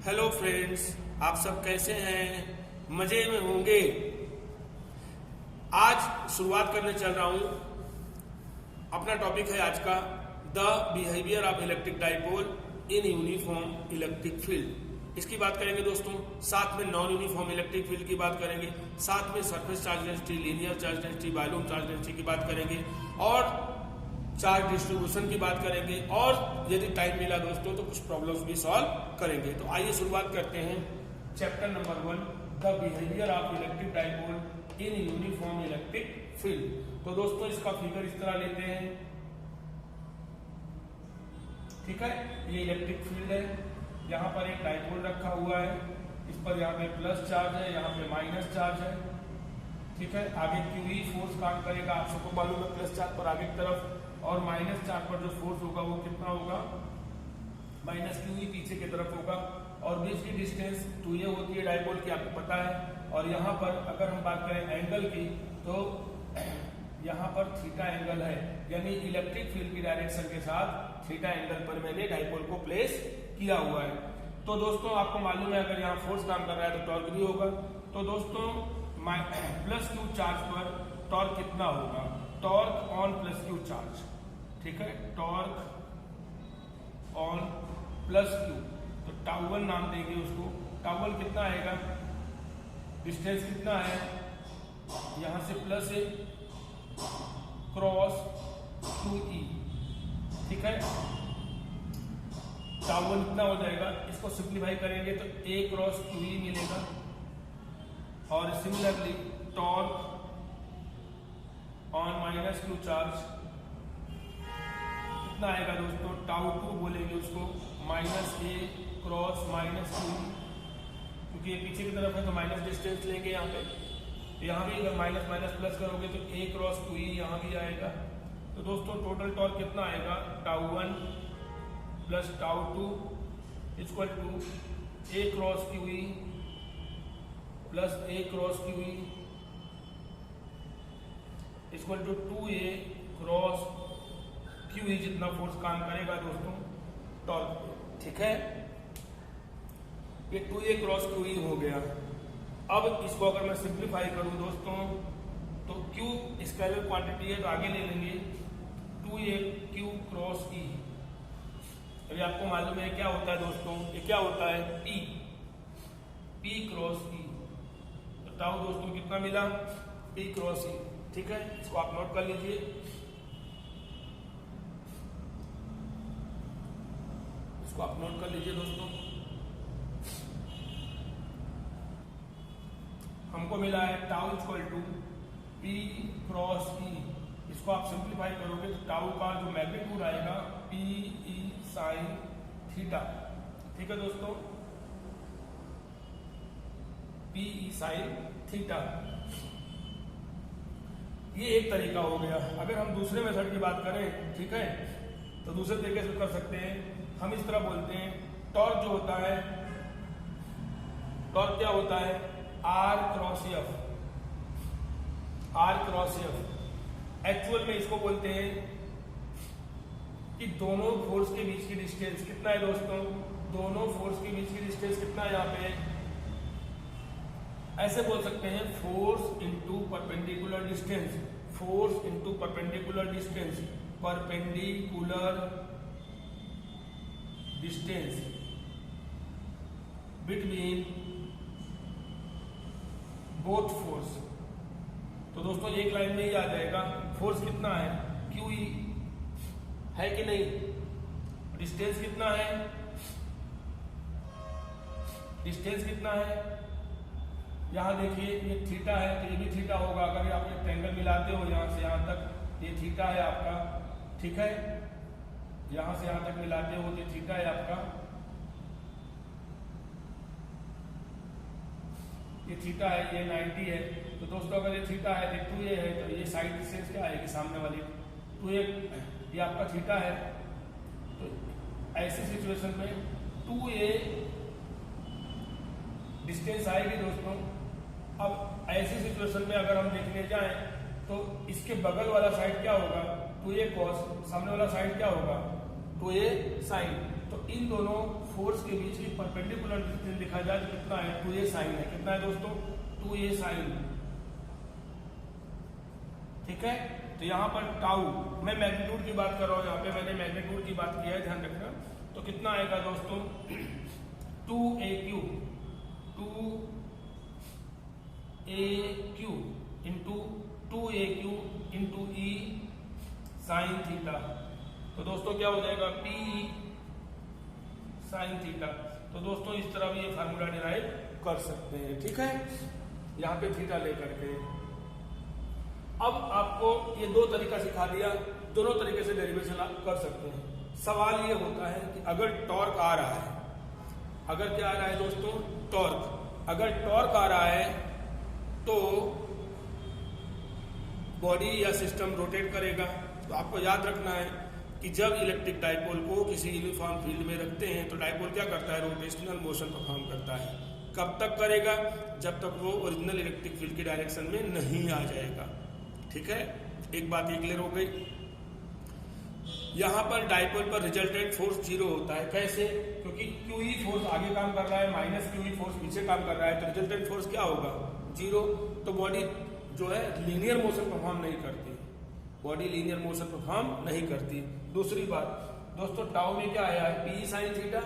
Hello friends, आप सब कैसे हैं? मजे में होंगे। आज शुरुआत करने चल रहा हूं। अपना टॉपिक है आज का the behaviour of electric dipole in uniform electric field. इसकी बात करेंगे दोस्तों। साथ में नॉन यूनिफॉर्म इलेक्ट्रिक फील्ड की बात करेंगे, साथ में surface charge density, linear charge density, volume charge density की बात करेंगे और चार्ज डिस्ट्रीब्यूशन की बात करेंगे और यदि टाइम मिला दोस्तों तो कुछ प्रॉब्लम्स भी सॉल्व करेंगे। तो आइए शुरुआत करते हैं chapter number 1 the behaviour of electric dipole in uniform electric field. तो दोस्तों इसका फिगर इस तरह लेते हैं, ठीक है। ये इलेक्ट्रिक फील्ड है, यहाँ पर एक डाइपोल रखा हुआ है, इस पर यहाँ पे प्लस चार्ज है, यहाँ पे माइनस चार्ज है, ठीक है। आगे क्यूई फोर्स काम करेगा, आप सबको मालूम है। प्लस चार्ज पर आगे की तरफ और माइनस चार्ज पर जो फोर्स होगा वो कितना होगा, माइनस क्यूई पीछे की तरफ होगा। और बीच की डिस्टेंस 2a होती है डाइपोल की, आपको पता है। और यहाँ पर अगर हम बात करें एंगल की तो यहाँ पर थीटा एंगल है, यानी इलेक्ट्रिक फील्ड की डायरेक्शन के साथ थीटा एंगल पर मैंने डाइपोल को प्लेस किया हुआ है। तो दोस्तों आपको मालूम है अगर यहाँ फोर्स काम कर रहा है तो टॉर्क भी होगा। तो दोस्तों प्लस क्यू चार्ज पर टॉर्क कितना होगा, torque on plus Q charge, ठीक है। टॉर्क ऑन प्लस क्यू, तो टाउ1 नाम देंगे उसको। टाउ1 कितना आएगा, डिस्टेंस कितना है, यहां से प्लस है क्रॉस क्यू ई, ठीक है। टाउ1 कितना हो जाएगा, इसको सिंप्लीफाई करेंगे तो a क्रॉस क्यू ई मिलेगा। और similarly torque on minus Q charge कितना आएगा दोस्तों, टाउ2 बोलेंगे उसको, minus a cross minus Q, क्योंकि ये पीछे की तरफ है तो माइनस डिस्टेंस लेंगे यहाँ पे। तो यहाँ भी अगर माइनस माइनस प्लस करोगे तो a क्रॉस क्यू यहाँ भी आएगा। तो दोस्तों टोटल टॉर्क कितना आएगा, टाउ1 प्लस टाउ2 equal to a cross q plus a cross q equal to 2a cross q जितना फोर्स काम करेगा दोस्तों टॉर्क, ठीक है। ये 2a क्रॉस क्यू हो गया। अब इसको अगर मैं सिंप्लीफाई करूं दोस्तों तो Q स्केलर क्वांटिटी है तो आगे ले लेंगे 2a क्यू क्रॉस ई। अभी आपको मालूम है क्या होता है दोस्तों, ये क्या होता है, P क्रॉस ई। तो टाउ दोस्तों कितना मिला, P क्रॉस ई, ठीक है। इसको आप नोट कर लीजिए। इसको आप नोट कर लीजिए दोस्तों। हमको मिला है tau equal to P cross e. इसको आप सिंप्लीफाई करोगे तो टाउ का जो मैग्नीट्यूड आएगा P ई साइन थीटा, ठीक है दोस्तों, P ई साइन थीटा। ये एक तरीका हो गया। अगर हम दूसरे मेथड की बात करें, ठीक है, तो दूसरे तरीके से कर सकते हैं। हम इस तरह बोलते हैं टॉर्क जो होता है, टॉर्क क्या होता है, R cross F, R cross F. Actual में इसको बोलते हैं कि दोनों फोर्स के बीच की डिस्टेंस कितना है दोस्तों, दोनों फोर्स के बीच की डिस्टेंस कितना है, यहाँ पे ऐसे बोल सकते हैं force into perpendicular distance, force into perpendicular distance, perpendicular distance between both force. तो दोस्तों एक लाइन में ही आ जाएगा फोर्स कितना है, क्यू ई है कि नहीं, डिस्टेंस कितना है, डिस्टेंस कितना है, यहाँ देखिए ये थीटा है तो ये भी थीटा होगा। अगर आप एक ट्रायंगल मिलाते हो यहाँ से यहाँ तक, ये थीटा है आपका, ठीक है। यहाँ से यहाँ तक मिलाते हो तो थीटा है आपका, ये थीटा है, ये 90 है। तो दोस्तों अगर ये थीटा है तो 2a है, तो ये साइड डिस्टेंस क्या आएगी, सामने वाली 2a, ये आपका थीटा है। तो ऐसी सिचुएशन में 2a डिस्टेंस आएगी दोस्तों। अब ऐसी सिचुएशन में अगर हम देखने जाएं तो इसके बगल वाला साइड क्या होगा, 2a cos, सामने वाला साइड क्या होगा, 2a sin। तो इन दोनों फोर्स के बीच की परपेंडिकुलर डिस्टेंस लिखा जाए तो कितना है, 2a साइन है। कितना है दोस्तों, 2a साइन। ठीक है, तो यहाँ पर टाउ, मैं मैग्नीट्यूड की बात कर रहा हूँ, यहाँ पे मैंने मैग्नीट्यूड की बात की है, ध्यान रखना। तो कितना आएगा दोस्तों, 2aq into 2aq into e sine theta. तो दोस्तों क्या हो जाएगा, p साइन थीटा। तो दोस्तों इस तरह भी ये फार्मूला डिराइव कर सकते हैं। ठीक है, यहाँ पे थीटा लेकर के। अब आपको ये दो तरीका सिखा दिया, दोनों तरीके से डेरिवेशन आप कर सकते हैं। सवाल ये होता है कि अगर टॉर्क आ रहा है, अगर क्या आ रहा है दोस्तों, टॉर्क, अगर टॉर्क आ रहा है तो बॉडी या सिस्टम रोटेट करेगा। तो आपको याद रखना है कि जब इलेक्ट्रिक डाइपोल को किसी यूनिफॉर्म फील्ड में रखते हैं तो डाइपोल क्या करता है, रोटेशनल मोशन परफॉर्म करता है। कब तक करेगा, जब तक वो ओरिजिनल इलेक्ट्रिक फील्ड की डायरेक्शन में नहीं आ जाएगा। ठीक है, एक बात ये क्लियर हो गई। यहां पर डाइपोल पर रिजल्टेंट फोर्स 0 होता है। कैसे, क्योंकि QE फोर्स आगे काम कर रहा है, माइनस QE फोर्स पीछे काम कर रहा है, तो रिजल्टेंट फोर्स क्या होगा, 0। तो बॉडी जो है लीनियर मोशन परफॉर्म नहीं करती, बॉडी लीनियर मोशन परफॉर्म नहीं करती। दूसरी बात दोस्तों, टाउ में क्या आया है, P साइन थीटा।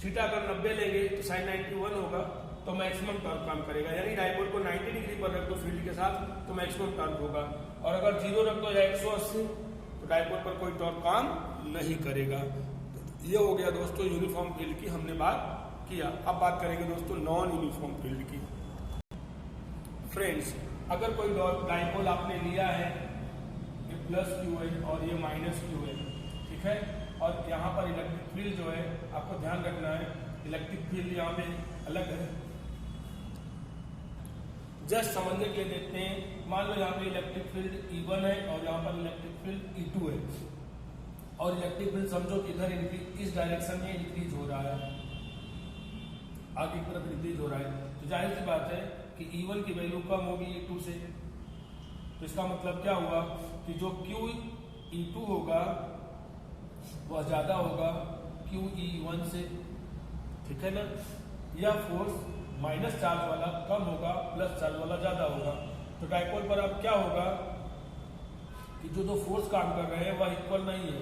थीटा अगर 90 लेंगे तो साइन 91 होगा, तो मैक्सिमम टॉर्क काम करेगा। यानी डाइपोल को 90 डिग्री पर रख दो फील्ड के साथ तो मैक्सिमम टॉर्क होगा, और अगर 0 रख दो या 180 तो डाइपोल पर कोई टॉर्क काम नहीं करेगा। ये हो गया दोस्तों यूनिफॉर्म फील्ड की, हमने बात किया। अब बात करेंगे दोस्तों नॉन यूनिफॉर्म फील्ड की। फ्रेंड्स, अगर कोई डाइपोल आपने लिया है, ये प्लस Q है और ये माइनस Q है, ठीक है, और यहाँ पर इलेक्ट्रिक फील्ड जो है आपको ध्यान रखना है, इलेक्ट्रिक फील्ड यहाँ पे अलग है। जस्ट समझने के लिए देखते हैं, मान लो यहाँ पे इलेक्ट्रिक फील्ड E1 है और यहाँ पर इलेक्ट्रिक फील्ड E2 है, और इलेक्ट्रिक फील्ड समझो कि इधर इस डायरेक्शन में इंक्रीज हो रहा है, आगे की तरफ इंक्रीज हो रहा है। तो जाहिर सी बात है कि E1 की वैल्यू कम होगी E2 से। तो इसका मतलब क्या हुआ कि जो QE2 होगा वह ज्यादा होगा QE1 से। ठीक है ना, यह फोर्स माइनस चार्ज वाला कम होगा, प्लस चार्ज वाला ज्यादा होगा। तो डाइपोल पर अब क्या होगा कि जो दो फोर्स काम कर रहे हैं वह इक्वल नहीं है।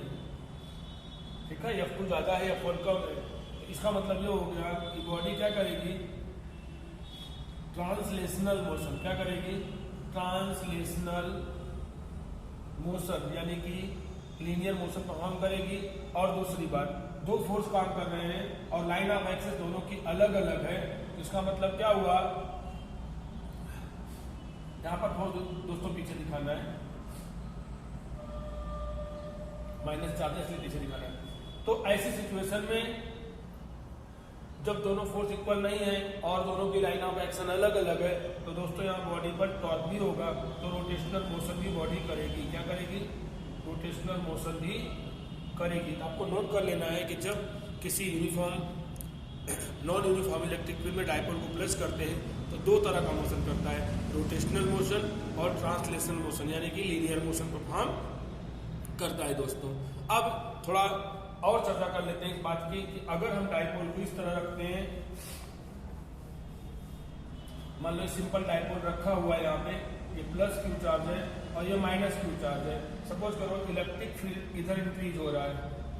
ठीक है, F2 ज्यादा है, F1 कम है। तो इसका मतलब ये हो गया कि बॉडी क्या करेगी, ट्रांसलेशनल मोशन। क्या करेगी, ट्रांसलेशनल मोशन, यानी कि लीनियर मोशन परफॉर्म करेगी। और दूसरी बात, दो फोर्स काम कर रहे हैं और लाइन ऑफ एक्सिस दोनों की अलग अलग है। तो इसका मतलब क्या हुआ, यहां पर फोर्स दोस्तों पीछे दिखाना है, माइनस चार्ज इसलिए पीछे दिखाना है। तो ऐसी सिचुएशन में जब दोनों फोर्स इक्वल नहीं है और दोनों की लाइन ऑफ एक्शन अलग अलग है, तो दोस्तों यहाँ बॉडी पर टॉर्क भी होगा, तो रोटेशनल मोशन भी बॉडी करेगी। क्या करेगी, रोटेशनल मोशन भी करेगी। तो आपको नोट कर लेना है कि जब किसी uniform non uniform electric field में डाइपोल को प्लेस करते हैं तो दो तरह का मोशन करता है, रोटेशनल मोशन और ट्रांसलेशनल मोशन, यानी कि लीनियर मोशन परफॉर्म करता है। दोस्तों अब थोड़ा और चर्चा कर लेते हैं इस बात की कि अगर हम डाइपोल को इस तरह रखते हैं, मान लो सिंपल डाइपोल रखा हुआ है, यहाँ पे ये प्लस Q चार्ज है और ये माइनस Q चार्ज है। सपोज करो इलेक्ट्रिक फील्ड इधर इंक्रीज हो रहा है,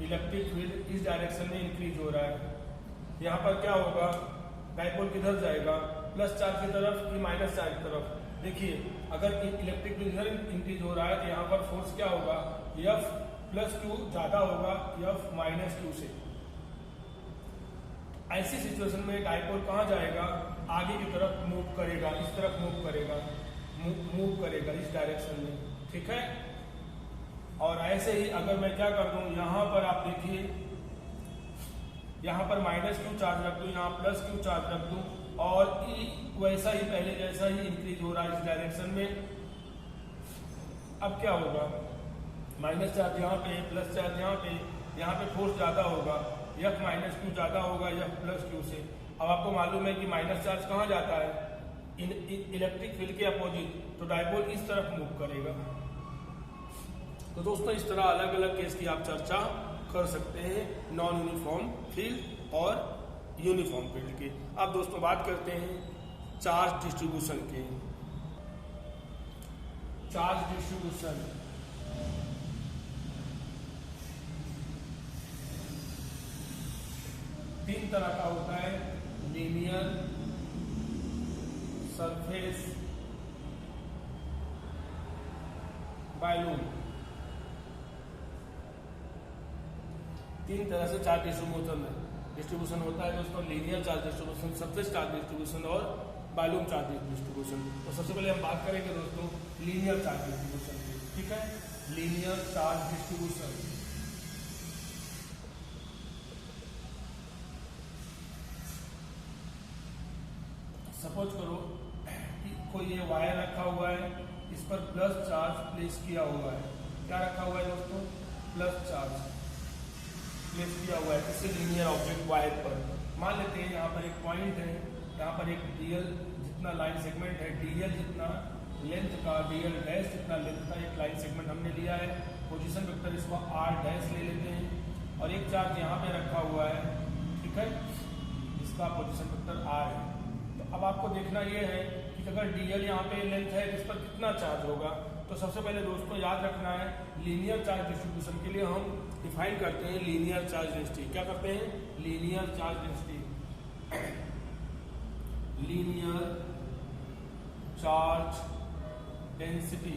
इलेक्ट्रिक फील्ड इस डायरेक्शन में इंक्रीज हो रहा है। यहाँ पर क्या होगा, डाइपोल किधर जाएगा, प्लस चार्ज की तरफ कि माइनस चार्ज की तरफ। देखिए अगर इलेक्ट्रिक फील्ड इधर इंक्रीज हो रहा है तो यहाँ पर फोर्स क्या होगा, F प्लस Q ज्यादा होगा F माइनस Q से। ऐसी सिचुएशन में डाइपोल कहाँ जाएगा, आगे की तरफ मूव करेगा, इस तरफ मूव करेगा, मूव करेगा इस डायरेक्शन में। ठीक है, और ऐसे ही अगर मैं क्या कर दूं, यहाँ पर आप देखिए, यहाँ पर माइनस Q चार्ज रख दूं, यहाँ प्लस Q चार्ज रख दूं, और E वैसा ही पहले जैसा ही इंक्रीज हो रहा है इस डायरेक्शन में। अब क्या होगा, माइनस चार्ज यहाँ पे, प्लस चार्ज यहाँ पे फोर्स ज्यादा होगा, F माइनस Q ज्यादा होगा F प्लस Q से। अब आपको मालूम है कि माइनस चार्ज कहाँ जाता है, इलेक्ट्रिक फील्ड के अपोजिट, तो डाइपोल इस तरफ मूव करेगा। तो दोस्तों इस तरह अलग अलग केस की आप चर्चा कर सकते हैं नॉन यूनिफॉर्म फील्ड और यूनिफॉर्म फील्ड की। अब दोस्तों बात करते हैं चार्ज डिस्ट्रीब्यूशन की। चार्ज डिस्ट्रीब्यूशन तीन तरह का होता है, लीनियर, सरफेस, बायलूम। तीन तरह से चार्ज डिस्ट्रीब्यूशन होता है दोस्तों, linear charge distribution, surface charge distribution और बायलूम चार्ज डिस्ट्रीब्यूशन। तो सबसे पहले हम बात करेंगे दोस्तों लीनियर चार्ज डिस्ट्रीब्यूशन की। ठीक है, लीनियर चार्ज डिस्ट्रीब्यूशन। सपोज करो कि कोई ये वायर रखा हुआ है, इस पर प्लस चार्ज प्लेस किया हुआ है। क्या रखा हुआ है दोस्तों? प्लस चार्ज प्लेस किया हुआ है किसी लीनियर ऑब्जेक्ट वायर पर। मान लेते हैं यहाँ पर एक पॉइंट है, यहाँ पर एक डीएल जितना लाइन सेगमेंट है, डीएल जितना लेंथ का, डीएल डैश जितना लेंथ का एक लाइन सेगमेंट हमने लिया है। पोजीशन वेक्टर इसको आर डैश ले लेते हैं और एक चार्ज यहाँ पे रखा हुआ है। ठीक है, इसका पोजीशन वेक्टर आर है। तो अब आपको देखना ये है कि अगर डीएल यहाँ पे लेंथ है, इस पर कितना चार्ज होगा। तो सबसे पहले दोस्तों याद रखना है, लीनियर चार्ज डिस्ट्रीब्यूशन के लिए हम डिफाइन करते हैं लीनियर चार्ज डेंसिटी। क्या करते हैं? Linear charge density. Linear charge density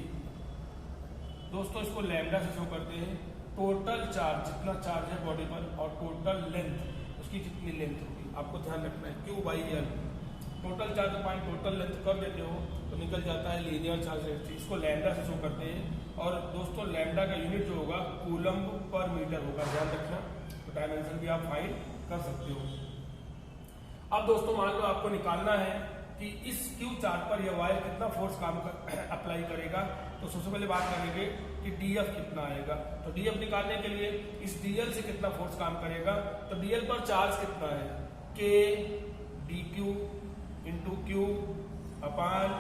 दोस्तों इसको लैम्डा से शो करते हैं। टोटल चार्ज जितना चार्ज है बॉडी पर और टोटल लेंथ उसकी जितनी लेंथ होगी, आपको ध्यान रखना है, Q/L। Total charge point total length कर देते हो तो निकल जाता है लीनियर चार्ज डेंसिटी। इसको लैम्डा से शो करते हैं और दोस्तों लैम्डा का यूनिट जो होगा कूलम्ब पर मीटर होगा, ध्यान रखना। तो डायमेंशन भी आप फाइंड कर सकते हो। अब दोस्तों मान लो आपको निकालना है कि इस Q चार्ज पर यह वायर कितना फोर्स काम अप्लाई करेगा। तो सबसे पहले बात करेंगे कि DF कितना आएगा। तो DF निकालने के लिए इस DL से कितना फोर्स काम करेगा, तो DL पर चार्ज कितना है, K dQ इंटू Q अपान,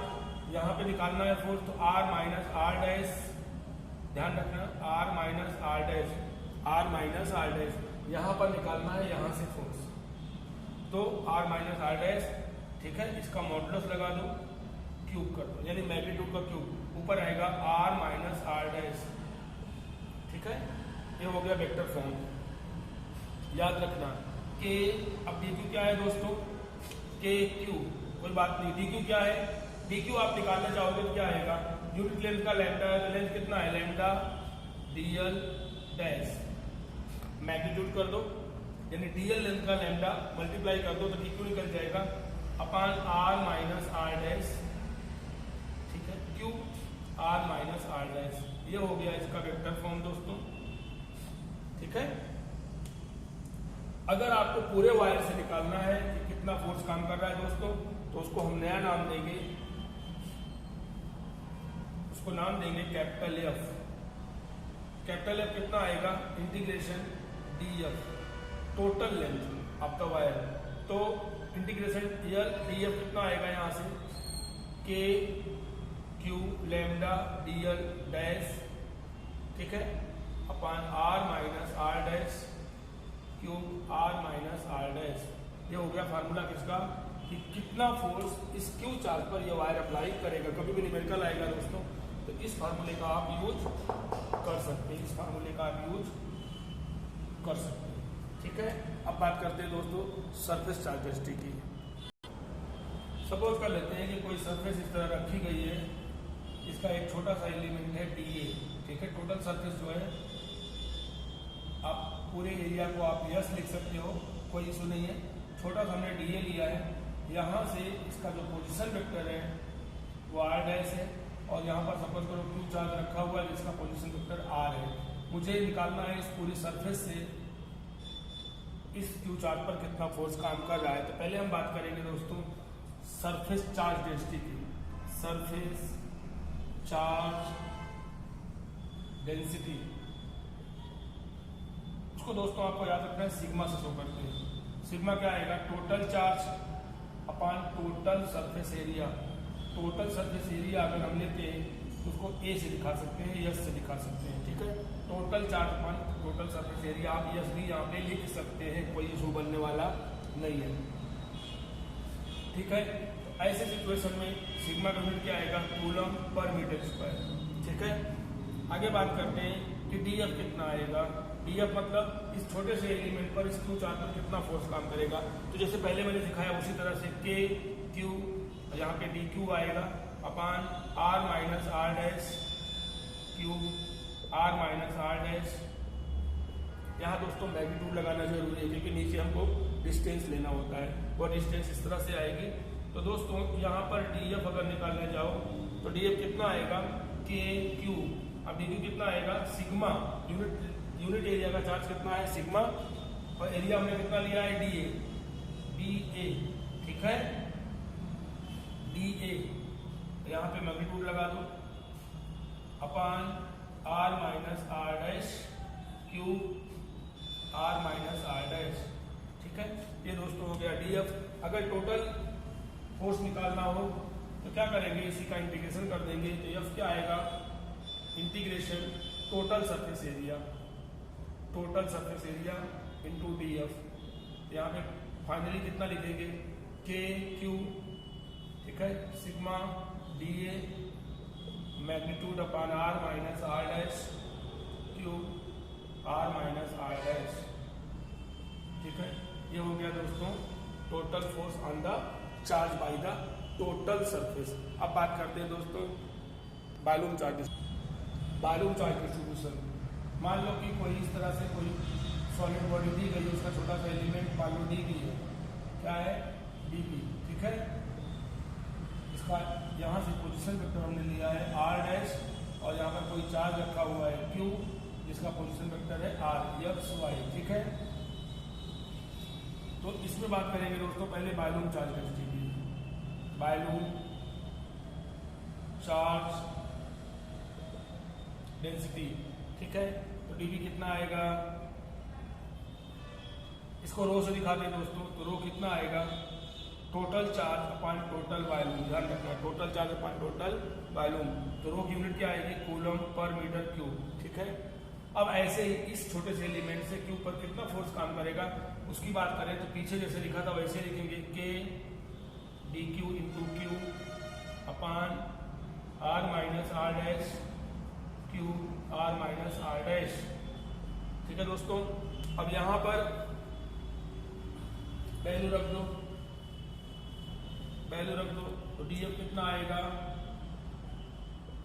यहाँ पे निकालना है फोर्स तो R माइनस R डैश, ध्यान रखना R minus R dash, R minus R dash, यहाँ पर निकालना है यहाँ से फोर्स तो R माइनस R डैश। ठीक है, इसका मॉडुलस लगा दो, क्यूब कर दो, यानी मैग्नीट्यूड का क्यूब, ऊपर आएगा R माइनस R डैश। ठीक है, ये हो गया वेक्टर फॉर्म। याद रखना K, अब dq क्या है दोस्तों, KQ, कोई बात नहीं, dq क्या है, dq आप निकालना चाहोगे तो क्या आएगा, यूनिट लेंथ का लैम्डा है, तो लेंथ कितना है, लैम्डा dl डैश, मैग्नीट्यूड कर दो, यानी dl लेंथ का लैम्डा मल्टीप्लाई कर दो तो dq निकल जाएगा अपान R माइनस R डैश। ठीक है, Q R minus R dash, ये हो गया इसका वेक्टर फॉर्म दोस्तों। ठीक है, अगर आपको पूरे वायर से निकालना है कि कितना फोर्स काम कर रहा है दोस्तों, तो उसको हम नया नाम देंगे, उसको नाम देंगे कैपिटल F। कैपिटल F कितना आएगा, integration DF, total length of the wire, तो इंटीग्रेशन DF कितना आएगा यहाँ से, K Q lambda DL dash. ठीक है, अपान R minus R dash cube R minus R dash. ये हो गया फार्मूला किसका, कि कितना फोर्स इस Q चार्ज पर ये वायर अप्लाई करेगा। कभी भी न्यूमेरिकल आएगा दोस्तों तो इस फार्मूले का आप यूज कर सकते हैं, इस फार्मूले का आप यूज कर सकते हैं। ठीक है, अब बात करते हैं दोस्तों सरफेस चार्ज डेंसिटी की। सपोज कर लेते हैं कि कोई सरफेस इस तरह रखी गई है, इसका एक छोटा सा एलिमेंट है DA। ठीक है, टोटल सरफेस जो है, आप पूरे एरिया को आप यस लिख सकते हो, कोई इशू नहीं है। छोटा सा हमने DA लिया है, यहाँ से इसका जो पोजीशन वेक्टर है वो R डैश है और यहाँ पर सपोज करो Q चार्ज रखा हुआ है जिसका पोजीशन वेक्टर R है। मुझे निकालना है इस पूरी सरफेस से इस Q चार्ज पर कितना फोर्स काम कर रहा है। तो पहले हम बात करेंगे दोस्तों सरफेस चार्ज डेंसिटी की। सरफेस चार्ज डेंसिटी, उसको दोस्तों आपको याद रखना है सिग्मा से शो करते हैं। सिग्मा क्या आएगा, total charge upon total surface area. Total surface area अगर हम लेते हैं तो उसको ए से दिखा सकते हैं, यस से दिखा सकते हैं। ठीक है, total charge upon total surface area, आप यस भी यहाँ पे लिख सकते हैं, कोई इशू बनने वाला नहीं है। ठीक है, तो ऐसे सिचुएशन में सिग्मा का यूनिट क्या आएगा, कूलम पर मीटर स्क्वायर। ठीक है, आगे बात करते हैं कि डीएफ कितना आएगा। डीएफ मतलब इस छोटे से एलिमेंट पर, इस क्यू चार्ज पर कितना फोर्स काम करेगा। तो जैसे पहले मैंने दिखाया उसी तरह से के क्यू, यहाँ पे डी क्यू आएगा upon are minus are dash Q, are minus are dash. यहाँ दोस्तों मैग्नीट्यूड लगाना जरूरी है क्योंकि नीचे हमको डिस्टेंस लेना होता है, वो डिस्टेंस इस तरह से आएगी। तो दोस्तों यहाँ पर डीएफ अगर निकालने जाओ तो डीएफ कितना आएगा, के क्यू। अब डी क्यू कितना आएगा, सिग्मा, यूनिट एरिया का चार्ज कितना है, सिग्मा, और एरिया हमने कितना लिया है, डी ए। ठीक है, डी ए, यहाँ पे मैग्नीट्यूड लगा दो upon are minus are dash Q, are minus are dash. ठीक है, ये दोस्तों हो गया डीएफ। अगर टोटल फोर्स निकालना हो तो क्या करेंगे, इसी का इंटीग्रेशन कर देंगे। तो एफ क्या आएगा, integration total surface area, total surface area into d F. यहाँ पे फाइनली कितना लिखेंगे, के क्यू। ठीक है, sigma D A magnitude upon are minus are dash Q, are minus are dash. ठीक है, ये हो गया दोस्तों total force on the charge by the total surface. अब बात करते हैं दोस्तों volume charge, volume charge distribution. मान लो कि कोई इस तरह से कोई सॉलिड बॉडी दी गई, उसका छोटा सा एलिमेंट मान लो दी गई है, क्या है, डीपी। ठीक है, इसका यहाँ से पोजीशन वेक्टर हमने लिया है आर डैश, और यहाँ पर कोई चार्ज रखा हुआ है क्यू, जिसका पोजीशन वेक्टर है आर एक्स वाई। ठीक है, तो इसमें बात करेंगे दोस्तों पहले volume charge distribution, volume charge density. ठीक है, तो डीबी कितना आएगा, इसको रो से दिखाते हैं दोस्तों। तो रो कितना आएगा, total charge upon total volume, ध्यान रखना total charge upon total volume. तो रो की यूनिट क्या आएगी, कूलम पर मीटर क्यूब। ठीक है, अब ऐसे ही इस छोटे से एलिमेंट से क्यू पर कितना फोर्स काम करेगा उसकी बात करें तो पीछे जैसे लिखा था वैसे लिखेंगे, K D Q into Q upon are minus are dash Q, are minus are dash. ठीक है दोस्तों, अब यहां पर वैल्यू रख दो, वैल्यू रख दो। तो डीएफ कितना आएगा,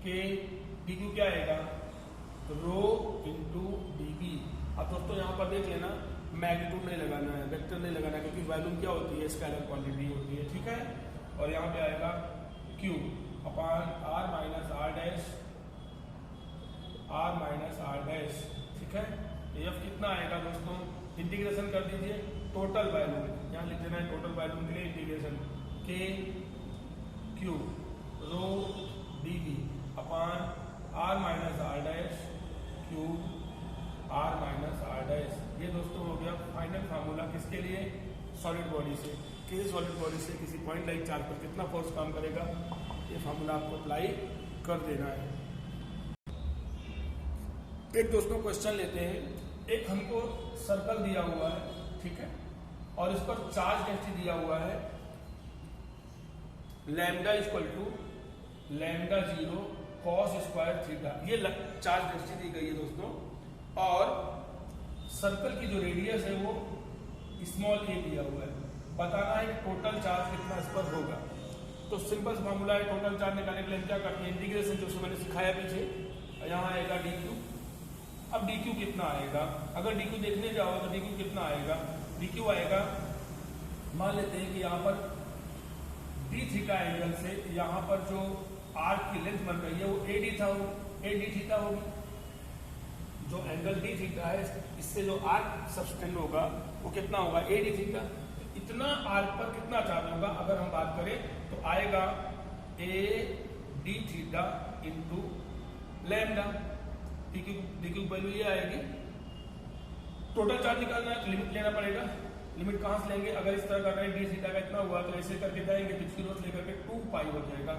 के डी क्यू क्या आएगा, रो इंटू डीबी। अब दोस्तों यहाँ पर देख लेना मैग्नीट्यूड नहीं लगाना है, वेक्टर नहीं लगाना है, क्योंकि वॉल्यूम क्या होती है, स्केलर क्वांटिटी होती है। ठीक है, और यहाँ पे आएगा Q upon are minus are dash, R minus are dash. ठीक है, एफ कितना आएगा दोस्तों, इंटीग्रेशन कर दीजिए टोटल वॉल्यूम, यहाँ लिख देना है टोटल वॉल्यूम के लिए integration, K Q rho d B upon are minus are dash Q, are minus are dash. ये दोस्तों हो गया फाइनल फार्मूला किसके लिए, सॉलिड बॉडी से। किसी सॉलिड बॉडी से किसी पॉइंट लाइक चार्ज पर कितना फोर्स काम करेगा, ये फार्मूला आपको अप्लाई कर देना है। एक दोस्तों क्वेश्चन लेते हैं, एक हमको सर्कल दिया हुआ है, ठीक है, और इस पर चार्ज डेंसिटी दिया हुआ है lambda equal to lambda 0 cos square theta. ये चार्ज डेंसिटी दी गई है दोस्तों, और सर्कल की जो रेडियस है वो स्मॉल ए दिया हुआ है। बताना है टोटल चार्ज कितना इस पर होगा। तो सिंपल फॉर्मूला है, टोटल चार्ज निकालने के लिए क्या करते हैं, इंटीग्रेशन जो मैंने सिखाया पीछे, यहाँ आएगा डी क्यू। अब डी क्यू कितना आएगा, अगर डी क्यू देखने जाओ तो डी क्यू कितना आएगा, डी क्यू आएगा, मान लेते हैं कि यहाँ पर डी थीटा एंगल से यहाँ पर जो आर्क की लेंथ बन रही है वो ए डी थीटा होगी। जो एंगल डी थीटा है इससे जो आर्क सब्सटेंड होगा वो कितना होगा, ए डी थीटा। इतना आर्क पर कितना चार्ज होगा, अगर हम बात करें तो आएगा A D theta into lambda. D Q value ये आएगी। टोटल चार्ज निकालना है तो लिमिट लेना पड़ेगा। लिमिट कहां से लेंगे, अगर इस तरह कर रहे हैं डी थीटा का इतना हुआ तो ऐसे करके जाएंगे तो 0 से लेकर के 2 पाई हो जाएगा,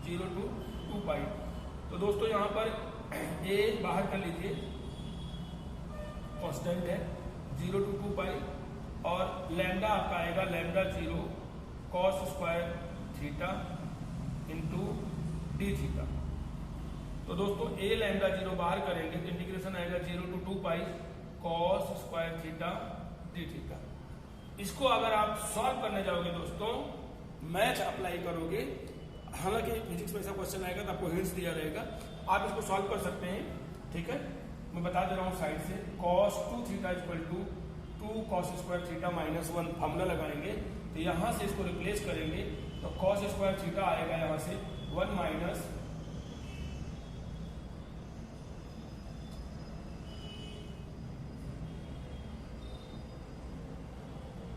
0 to 2 पाई। तो दोस्तों यहाँ पर ए बाहर कर लीजिए, कांस्टेंट है 0 to 2 पाई, और लैम्डा आपका आएगा lambda 0 cos square theta into D theta. तो दोस्तों ए लैम्डा 0 बाहर करेंगे तो इंटीग्रेशन आएगा 0 to 2 pi cos square theta D theta. इसको अगर आप सॉल्व करने जाओगे दोस्तों, मैथ अप्लाई करोगे, हालांकि फिजिक्स में ऐसा क्वेश्चन आएगा तो आपको हिंट्स दिया रहेगा, आप इसको सॉल्व कर सकते हैं। ठीक है, मैं बता दे रहा हूँ साइड से, cos 2 theta equal to 2 cos square theta minus 1 formula लगाएंगे, तो यहाँ से इसको रिप्लेस करेंगे तो cos स्क्वायर थीटा आएगा यहाँ से 1 minus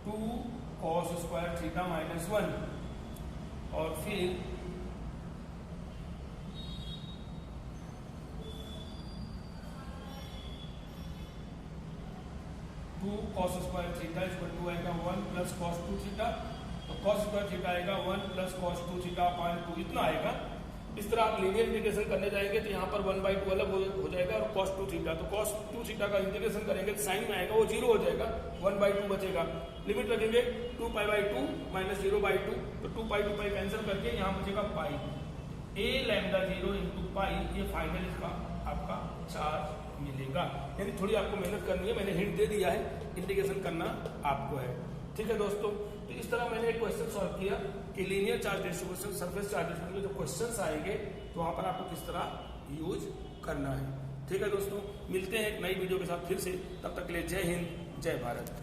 2 cos square theta minus 1, और फिर cos square theta equal to आएगा 1 प्लस cos 2 थीटा, तो cos स्क्वायर थीटा आएगा 1 प्लस cos 2 थीटा अपॉन 2, इतना आएगा। इस तरह आप लीनियर इंटीग्रेशन करने जाएंगे तो यहाँ पर 1/2 अलग हो जाएगा, और cos 2 थीटा, तो cos 2 थीटा का इंटीग्रेशन करेंगे तो साइन में आएगा वो 0 हो जाएगा, 1/2 बचेगा। लिमिट रखेंगे 2π/2 माइनस 0/2, तो 2π कैंसिल करके यहाँ बचेगा पाई। ए लैम्डा 0 इंटू पाई, ये फाइनल इसका आपका चार्ज मिलेगा। यानी थोड़ी आपको मेहनत करनी है, मैंने हिंट दे दिया है, इंटीग्रेशन करना आपको है। ठीक है दोस्तों, तो इस तरह मैंने एक क्वेश्चन सॉल्व किया कि linear charge distribution, surface charge distribution में जो क्वेश्चंस आएंगे तो वहां पर आपको किस तरह यूज करना है। ठीक है दोस्तों, मिलते हैं एक नई वीडियो के साथ फिर से, तब तक के लिए जय हिंद जय भारत।